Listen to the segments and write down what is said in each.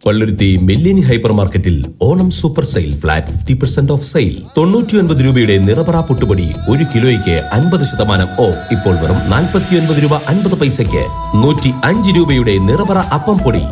Palluruthy മില്ലേനി hyper മാർക്കറ്റിൽ Onam super sale flat 50% of sale. 99 രൂപയുടെ നിറപറ പുട്ടുപൊടി 1 കിലോയ്ക്ക് 50% ഓഫ് ഇപ്പോൾ വെറും 49 രൂപ 50 പൈസയ്ക്ക്. 105 രൂപയുടെ നിറപറ അപ്പം പൊടി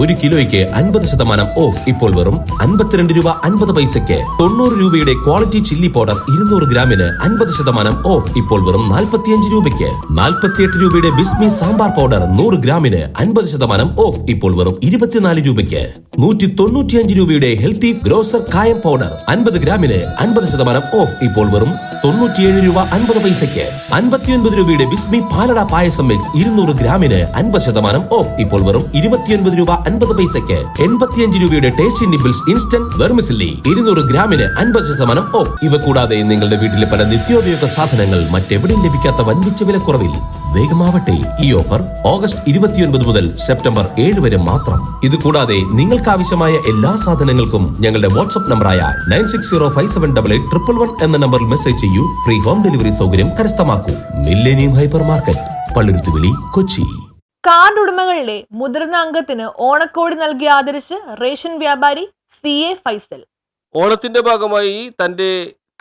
1 കിലോയ്ക്ക് 50% ഓഫ് ഇപ്പോൾ വെറും 52 രൂപ 50 പൈസയ്ക്ക്. 90 രൂപയുടെ ക്വാളിറ്റി ചില്ലി പൗഡർ 200 ഗ്രാമിന് 50% ഓഫ് ഇപ്പോൾ വെറും 45 രൂപയ്ക്ക്. 48 രൂപയുടെ ബിസ്മി സാമ്പാർ പൗഡർ 100 ഗ്രാമിന് 50% ഓഫ് ഇപ്പോൾ വെറും 24 രൂപയ്ക്ക്. 195 രൂപയുടെ ഹെൽത്തി ഗ്രോസർ കായം പൗഡർ 50 ഗ്രാമിന് 50% ഓഫ് ഇപ്പോൾ വെറും 97 രൂപ 50 പൈസയ്ക്ക്. 59 രൂപയുടെ ബിസ്മി പാലട പായസം മിക്സ് 200 ഗ്രാമിന് 50% ഓഫ് ഇപ്പോൾ വെറും 29 രൂപ 50 പൈസയ്ക്ക്. 85 രൂപയുടെ ടേസ്റ്റി നിബിൾസ് ഇൻസ്റ്റന്റ് വെർമിസില്ലി 200 ഗ്രാമിന് 50% ഓഫ്. ഇവ കൂടാതെ നിങ്ങളുടെ വീട്ടിലെ പല നിത്യോപയോഗ സാധനങ്ങൾ മറ്റെവിടെയും ലഭിക്കാത്ത വൻപിച്ച വിലക്കുറവിൽ. വേഗമാവട്ടെ, ഈ ഓഫർ ഓഗസ്റ്റ് 29 മുതൽ സെപ്റ്റംബർ 7 വരെ മാത്രം. ഇത് കൂടാതെ നിങ്ങൾക്ക് ആവശ്യമായ എല്ലാ സാധനങ്ങൾക്കും ഞങ്ങളുടെ വാട്സ്ആപ്പ് നമ്പറായ 9605788111 എന്ന നമ്പറിൽ മെസ്സേജ് ചെയ്യൂ. ഫ്രീ ഹോം ഡെലിവറി സൗകര്യം കരസ്ഥമാക്കൂ. Millennium hyper market, Palluruthy, Kochi. Card ഉടമകളുടെ മുതിർന്ന അംഗത്തിന് ഓണക്കോടി നൽകി ആദരിച്ച് റേഷൻ വ്യാപാരി CA ഫൈസൽ. ഓണത്തിന്റെ ഭാഗമായി തന്റെ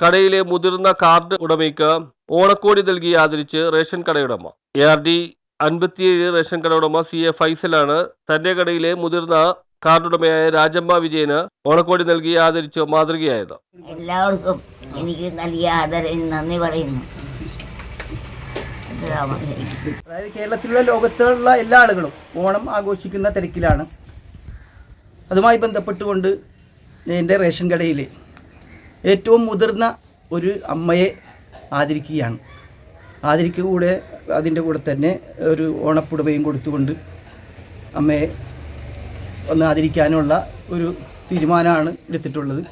കടയിലെ മുതിർന്ന കാർഡ് ഉടമയ്ക്ക് ഓണക്കോടി നൽകി ആദരിച്ച് റേഷൻ കടയുടമ ARD 57 റേഷൻ കടയുടമ CA ഫൈസലാണ് തന്റെ കടയിലെ മുതിർന്ന കാർഡുടമയായ രാജമ്മ വിജയന് ഓണക്കോടി നൽകി ആദരിച്ച് മാതൃകയായത്. എല്ലാവർക്കും എനിക്ക് നൽകിയ ആദരവിന് നന്ദി പറയുന്നു. അതായത് കേരളത്തിലുള്ള ലോകത്തുള്ള എല്ലാ ആളുകളും ഓണം ആഘോഷിക്കുന്ന തിരക്കിലാണ്. അതുമായി ബന്ധപ്പെട്ടുകൊണ്ട് എൻ്റെ റേഷൻ കടയിൽ ഏറ്റവും മുതിർന്ന ഒരു അമ്മയെ ആദരിക്കുകയാണ്. അതിൻ്റെ കൂടെ തന്നെ ഒരു ഓണപ്പുടവയും കൊടുത്തുകൊണ്ട് അമ്മയെ ഒന്ന് ആദരിക്കാനുള്ള ഒരു തീരുമാനമാണ് എടുത്തിട്ടുള്ളത്.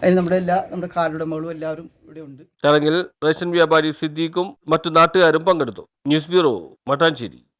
അതിന് നമ്മുടെ കാർഡുടമകളും എല്ലാവരും ഇവിടെ ഉണ്ട്. ചടങ്ങിൽ റേഷൻ വ്യാപാരി സിദ്ദീഖും മറ്റു നാട്ടുകാരും പങ്കെടുത്തു. News bureau, Mattancherry.